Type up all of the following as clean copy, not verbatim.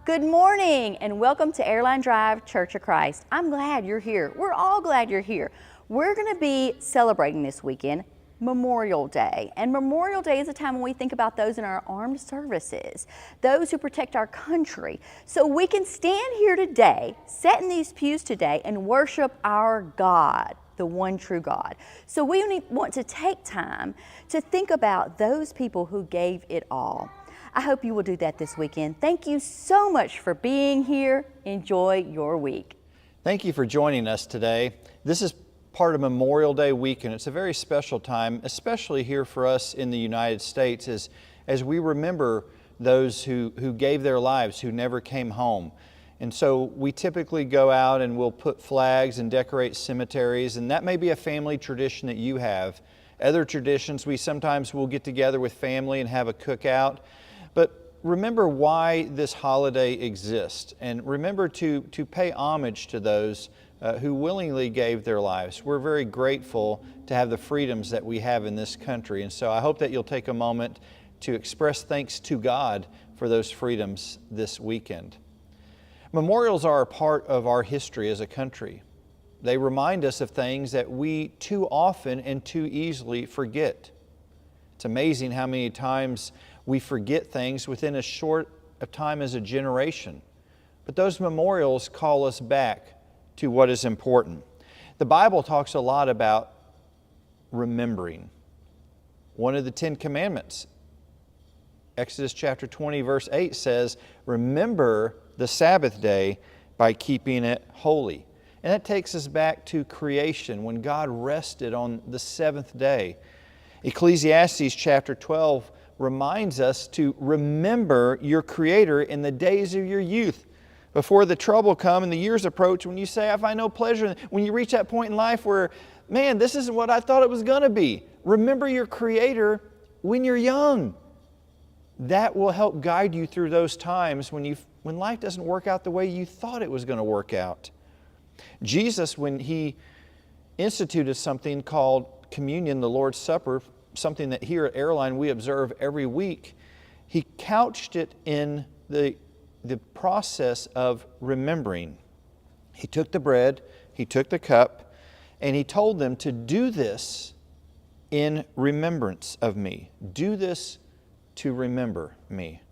Good morning and welcome to Airline Drive Church of Christ. I'm glad you're here. We're all glad you're here. We're going to be celebrating this weekend Memorial Day. And Memorial Day is a time when we think about those in our armed services, those who protect our country. So we can stand here today, sit in these pews today, and worship our God, the one true God. So we want to take time to think about those people who gave it all. I hope you will do that this weekend. Thank you so much for being here. Enjoy your week. Thank you for joining us today. This is part of Memorial Day weekend. It's a very special time, especially here for us in the United States, as we remember those who gave their lives, who never came home. And so we typically go out and we'll put flags and decorate cemeteries, and that may be a family tradition that you have. Other traditions, we sometimes will get together with family and have a cookout. But remember why this holiday exists, and remember to pay homage to those who willingly gave their lives. We're very grateful to have the freedoms that we have in this country, and so I hope that you'll take a moment to express thanks to God for those freedoms this weekend. Memorials are a part of our history as a country. They remind us of things that we too often and too easily forget. It's amazing how many times we forget things within as short a time as a generation. But those memorials call us back to what is important. The Bible talks a lot about remembering. One of the 10 Commandments, Exodus chapter 20, verse 8 says, "Remember the Sabbath day by keeping it holy." And that takes us back to creation, when God rested on the seventh day. Ecclesiastes chapter 12 reminds us to remember your Creator in the days of your youth, before the trouble come and the years approach, when you say, "I find no pleasure." When you reach that point in life where, man, this isn't what I thought it was going to be. Remember your Creator when you're young. That will help guide you through those times when life doesn't work out the way you thought it was going to work out. Jesus, when He instituted something called communion, the Lord's Supper, something that here at Airline we observe every week, He couched it in the process of remembering. He took the bread, He took the cup, and He told them to do this in remembrance of me. Do this to remember me.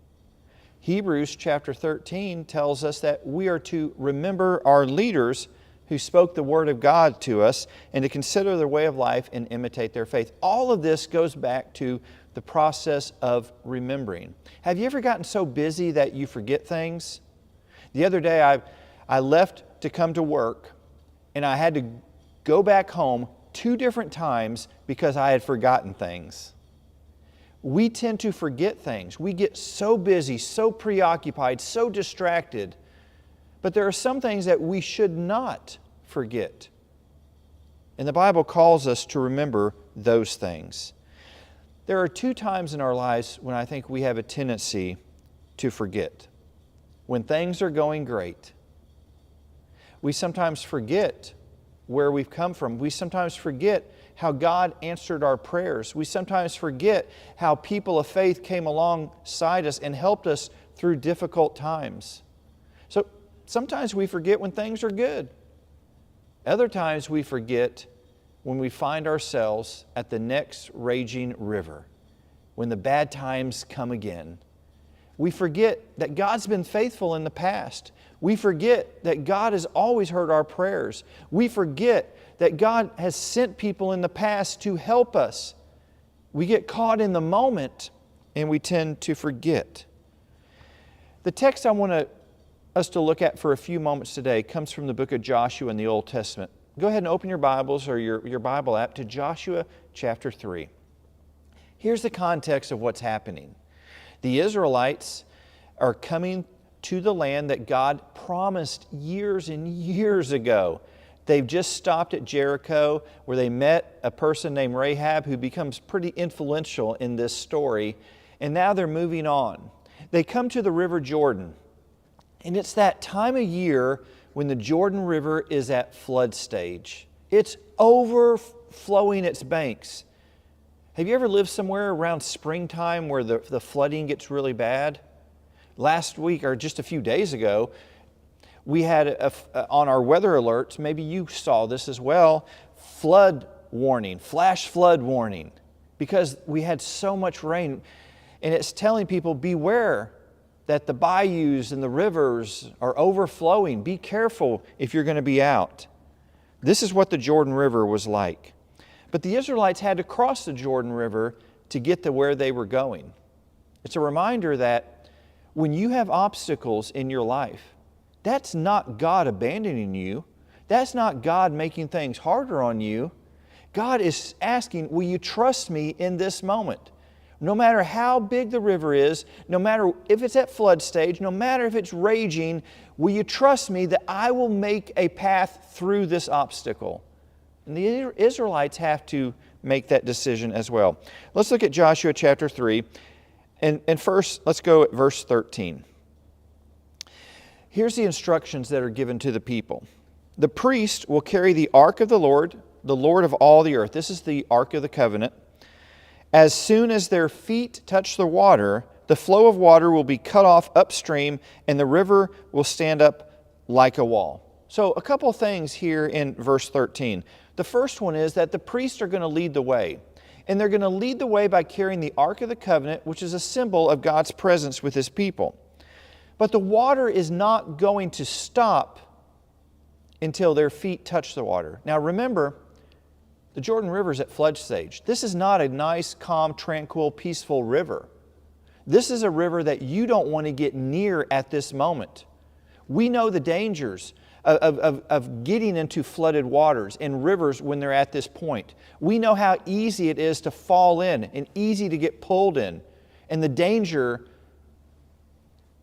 Hebrews chapter 13 tells us that we are to remember our leaders who spoke the Word of God to us, and to consider their way of life and imitate their faith. All of this goes back to the process of remembering. Have you ever gotten so busy that you forget things? The other day I left to come to work, and I had to go back home 2 different times because I had forgotten things. We tend to forget things. We get so busy, so preoccupied, so distracted. But there are some things that we should not forget. And the Bible calls us to remember those things. There are 2 times in our lives when I think we have a tendency to forget. When things are going great, we sometimes forget where we've come from. We sometimes forget how God answered our prayers. We sometimes forget how people of faith came alongside us and helped us through difficult times. So sometimes we forget when things are good. Other times we forget when we find ourselves at the next raging river, when the bad times come again. We forget that God's been faithful in the past. We forget that God has always heard our prayers. We forget that God has sent people in the past to help us. We get caught in the moment and we tend to forget. The text I want us to look at for a few moments today comes from the book of Joshua in the Old Testament. Go ahead and open your Bibles or your Bible app to Joshua chapter 3. Here's the context of what's happening. The Israelites are coming to the land that God promised years and years ago. They've just stopped at Jericho, where they met a person named Rahab, who becomes pretty influential in this story. And now they're moving on. They come to the River Jordan. And it's that time of year when the Jordan River is at flood stage. It's overflowing its banks. Have you ever lived somewhere around springtime where the flooding gets really bad? Last week, or just a few days ago, we had on our weather alerts, maybe you saw this as well, flood warning, flash flood warning, because we had so much rain. And it's telling people, beware that the bayous and the rivers are overflowing. Be careful if you're going to be out. This is what the Jordan River was like. But the Israelites had to cross the Jordan River to get to where they were going. It's a reminder that when you have obstacles in your life, that's not God abandoning you. That's not God making things harder on you. God is asking, will you trust me in this moment? No matter how big the river is, no matter if it's at flood stage, no matter if it's raging, will you trust me that I will make a path through this obstacle? And the Israelites have to make that decision as well. Let's look at Joshua chapter 3. And first, let's go at verse 13. Here's the instructions that are given to the people. The priest will carry the ark of the Lord of all the earth. This is the ark of the covenant. As soon as their feet touch the water, the flow of water will be cut off upstream, and the river will stand up like a wall. So a couple of things here in verse 13. The first one is that the priests are going to lead the way. And they're going to lead the way by carrying the Ark of the Covenant, which is a symbol of God's presence with His people. But the water is not going to stop until their feet touch the water. Now remember, the Jordan River is at flood stage. This is not a nice, calm, tranquil, peaceful river. This is a river that you don't want to get near at this moment. We know the dangers of getting into flooded waters and rivers when they're at this point. We know how easy it is to fall in and easy to get pulled in, and the danger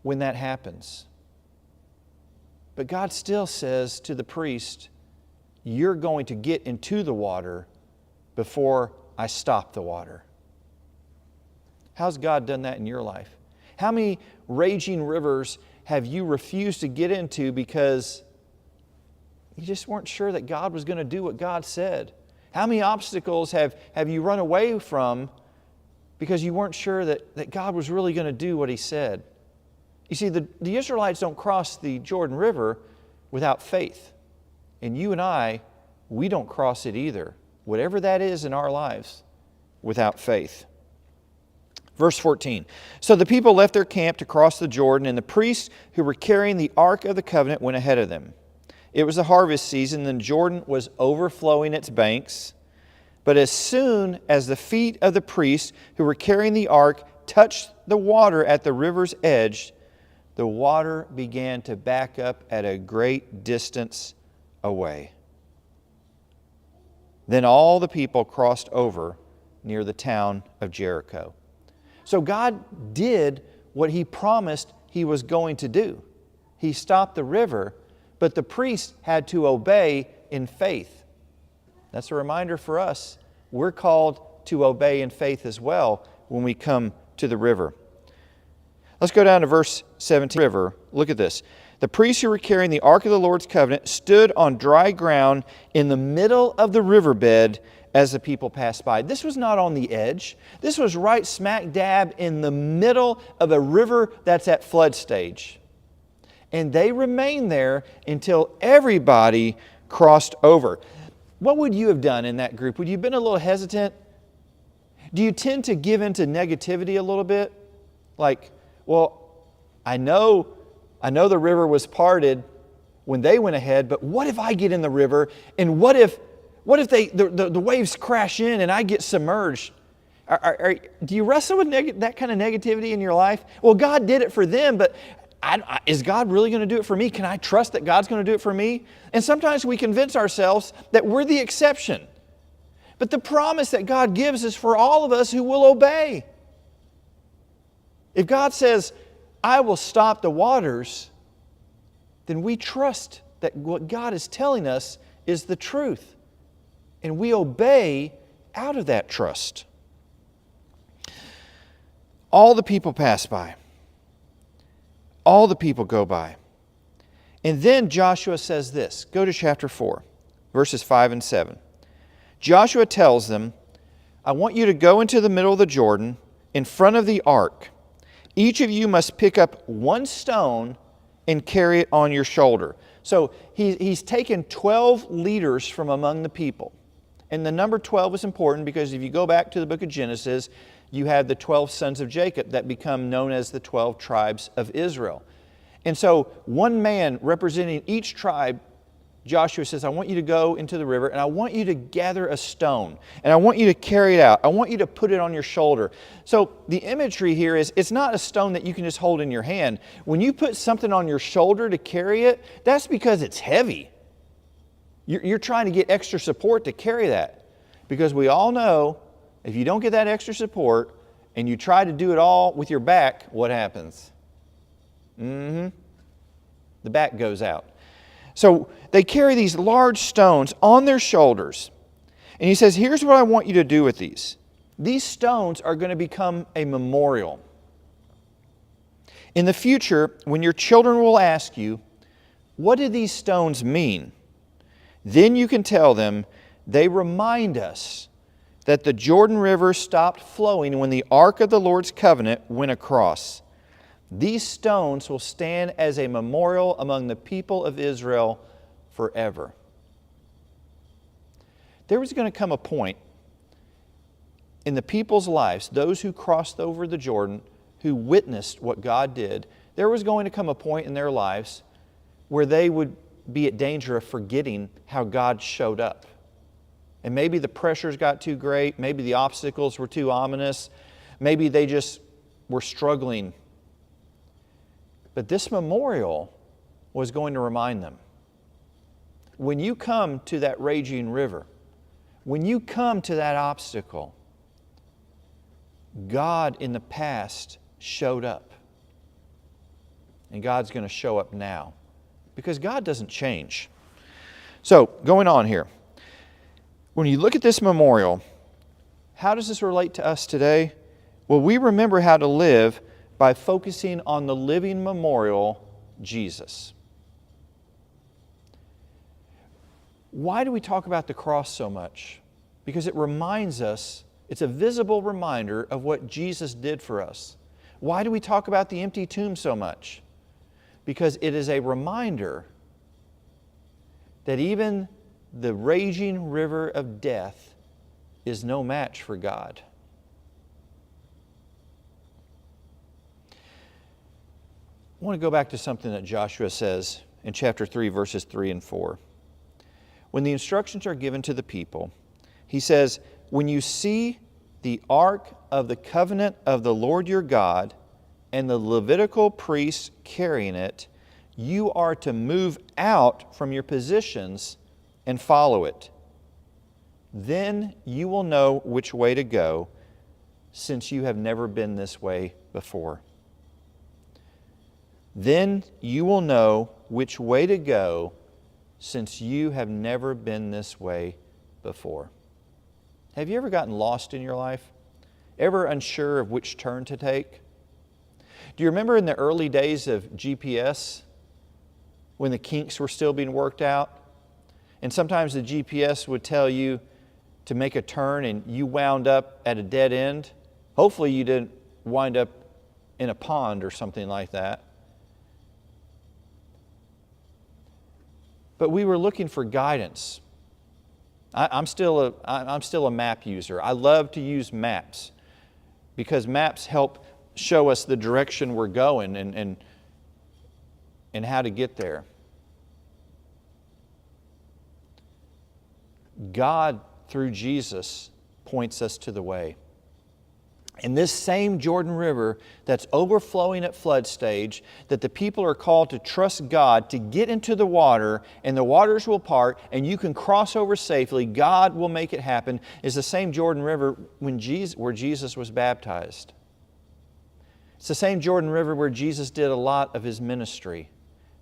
when that happens. But God still says to the priest, you're going to get into the water before I stop the water. How's God done that in your life? How many raging rivers have you refused to get into because you just weren't sure that God was going to do what God said? How many obstacles have you run away from because you weren't sure that God was really going to do what He said? You see, the Israelites don't cross the Jordan River without faith. And you and I, we don't cross it either, whatever that is in our lives, without faith. Verse 14, so the people left their camp to cross the Jordan, and the priests who were carrying the Ark of the Covenant went ahead of them. It was the harvest season, and Jordan was overflowing its banks. But as soon as the feet of the priests who were carrying the ark touched the water at the river's edge, the water began to back up at a great distance away. Then all the people crossed over near the town of Jericho. So God did what He promised He was going to do. He stopped the river, but the priests had to obey in faith. That's a reminder for us. We're called to obey in faith as well when we come to the river. Let's go down to verse 17. River. Look at this. The priests who were carrying the Ark of the Lord's covenant stood on dry ground in the middle of the riverbed as the people passed by. This was not on the edge. This was right smack dab in the middle of a river that's at flood stage. And they remained there until everybody crossed over. What would you have done in that group? Would you have been a little hesitant? Do you tend to give into negativity a little bit? Like, well, I know the river was parted when they went ahead, but what if I get in the river, and what if the waves crash in and I get submerged? Do you wrestle with that kind of negativity in your life? Well, God did it for them, but is God really going to do it for me? Can I trust that God's going to do it for me? And sometimes we convince ourselves that we're the exception. But the promise that God gives is for all of us who will obey. If God says, I will stop the waters, then we trust that what God is telling us is the truth. And we obey out of that trust. All the people pass by. All the people go by. And then Joshua says this. Go to chapter 4, verses 5 and 7. Joshua tells them, I want you to go into the middle of the Jordan in front of the ark. Each of you must pick up one stone and carry it on your shoulder. So he's taken 12 leaders from among the people. And the number 12 is important because if you go back to the book of Genesis, you have the 12 sons of Jacob that become known as the 12 tribes of Israel. And so one man representing each tribe, Joshua says, I want you to go into the river and I want you to gather a stone and I want you to carry it out. I want you to put it on your shoulder. So the imagery here is it's not a stone that you can just hold in your hand. When you put something on your shoulder to carry it, that's because it's heavy. You're trying to get extra support to carry that. Because we all know if you don't get that extra support and you try to do it all with your back, what happens? The back goes out. So they carry these large stones on their shoulders. And he says, here's what I want you to do with these. These stones are going to become a memorial. In the future, when your children will ask you, what do these stones mean? Then you can tell them, they remind us that the Jordan River stopped flowing when the Ark of the Lord's covenant went across. These stones will stand as a memorial among the people of Israel forever. There was going to come a point in the people's lives, those who crossed over the Jordan, who witnessed what God did, there was going to come a point in their lives where they would be at danger of forgetting how God showed up. And maybe the pressures got too great, maybe the obstacles were too ominous, maybe they just were struggling. But this memorial was going to remind them. When you come to that raging river, when you come to that obstacle, God in the past showed up. And God's going to show up now. Because God doesn't change. So, going on here. When you look at this memorial, how does this relate to us today? Well, we remember how to live by focusing on the living memorial, Jesus. Why do we talk about the cross so much? Because it reminds us, it's a visible reminder of what Jesus did for us. Why do we talk about the empty tomb so much? Because it is a reminder that even the raging river of death is no match for God. I want to go back to something that Joshua says in chapter 3, verses 3 and 4. When the instructions are given to the people, he says, when you see the ark of the covenant of the Lord your God and the Levitical priests carrying it, you are to move out from your positions and follow it. Then you will know which way to go, since you have never been this way before. Then you will know which way to go, since you have never been this way before. Have you ever gotten lost in your life? Ever unsure of which turn to take? Do you remember in the early days of GPS, when the kinks were still being worked out? And sometimes the GPS would tell you to make a turn and you wound up at a dead end. Hopefully you didn't wind up in a pond or something like that. But we were looking for guidance. I'm still a map user. I love to use maps because maps help show us the direction we're going and how to get there. God, through Jesus, points us to the way. And this same Jordan River that's overflowing at flood stage, that the people are called to trust God to get into the water, and the waters will part, and you can cross over safely, God will make it happen, is the same Jordan River where Jesus was baptized. It's the same Jordan River where Jesus did a lot of His ministry.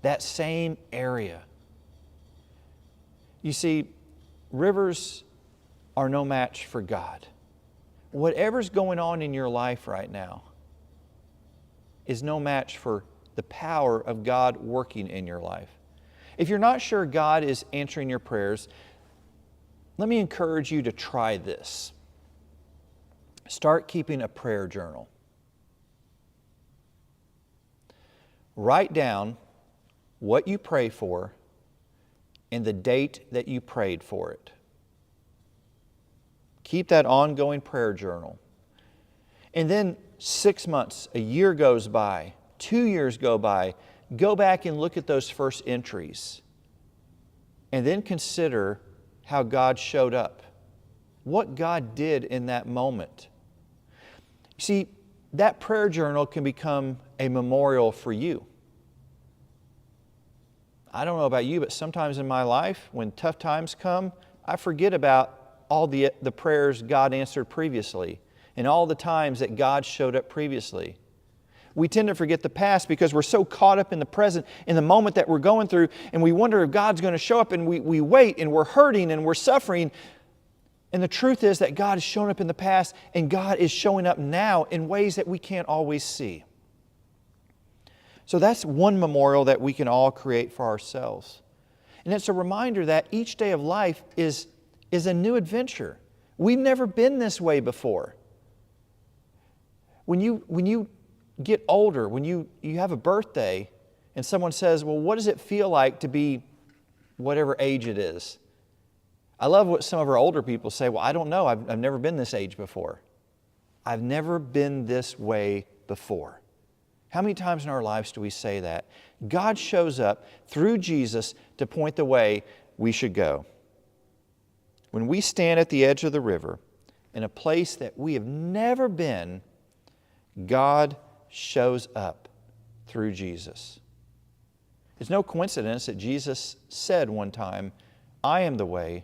That same area. You see, rivers are no match for God. Whatever's going on in your life right now is no match for the power of God working in your life. If you're not sure God is answering your prayers, let me encourage you to try this. Start keeping a prayer journal. write down what you pray for and the date that you prayed for it. Keep that ongoing prayer journal. And then 6 months, a year goes by, 2 years go by, go back and look at those first entries. And then consider how God showed up, what God did in that moment. See, that prayer journal can become a memorial for you. I don't know about you, but sometimes in my life, when tough times come, I forget about all the prayers God answered previously and all the times that God showed up previously. We tend to forget the past because we're so caught up in the present, in the moment that we're going through, and we wonder if God's going to show up, and we wait, and we're hurting, and we're suffering. And the truth is that God has shown up in the past, and God is showing up now in ways that we can't always see. So that's one memorial that we can all create for ourselves. And it's a reminder that each day of life is a new adventure. We've never been this way before. When you get older, when you have a birthday and someone says, well, what does it feel like to be whatever age it is? I love what some of our older people say, well, I don't know, I've never been this age before. I've never been this way before. How many times in our lives do we say that? God shows up through Jesus to point the way we should go. When we stand at the edge of the river, in a place that we have never been, God shows up through Jesus. It's no coincidence that Jesus said one time, I am the way,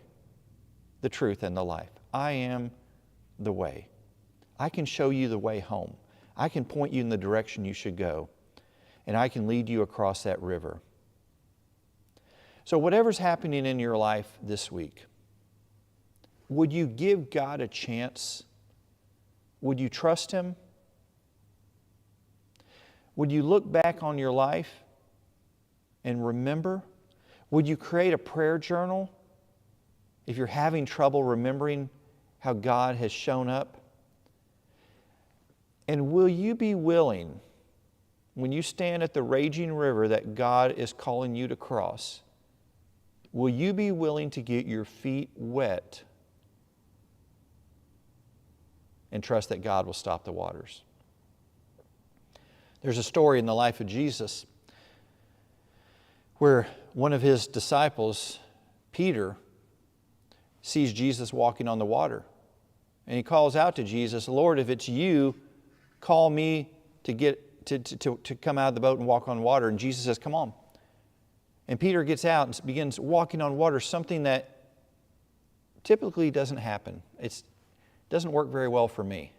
the truth, and the life. I am the way. I can show you the way home. I can point you in the direction you should go, and I can lead you across that river. So whatever's happening in your life this week, would you give God a chance? Would you trust Him? Would you look back on your life and remember? Would you create a prayer journal if you're having trouble remembering how God has shown up? And will you be willing, when you stand at the raging river that God is calling you to cross, will you be willing to get your feet wet and trust that God will stop the waters? There's a story in the life of Jesus where one of His disciples, Peter, sees Jesus walking on the water. And he calls out to Jesus, Lord, if it's you, call me to come out of the boat and walk on water. And Jesus says, come on. And Peter gets out and begins walking on water, something that typically doesn't happen. It doesn't work very well for me.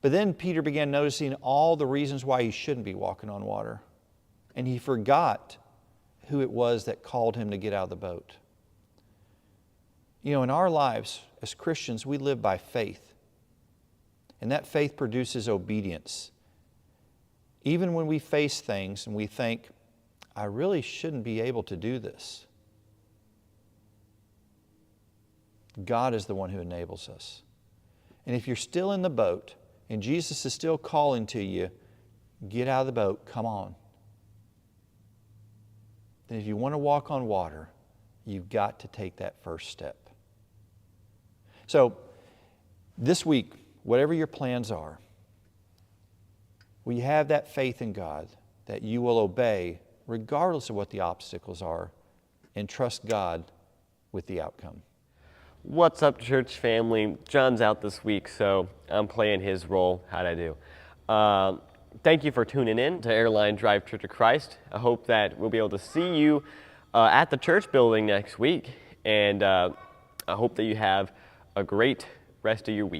But then Peter began noticing all the reasons why he shouldn't be walking on water. And he forgot who it was that called him to get out of the boat. You know, in our lives as Christians, we live by faith. And that faith produces obedience. Even when we face things and we think, I really shouldn't be able to do this. God is the one who enables us. And if you're still in the boat and Jesus is still calling to you, get out of the boat, come on. Then if you want to walk on water, you've got to take that first step. So, this week, whatever your plans are, will you have that faith in God that you will obey regardless of what the obstacles are and trust God with the outcome? What's up, church family? John's out this week, so I'm playing his role. How'd I do? Thank you for tuning in to Airline Drive Church of Christ. I hope that we'll be able to see you at the church building next week, and I hope that you have a great rest of your week.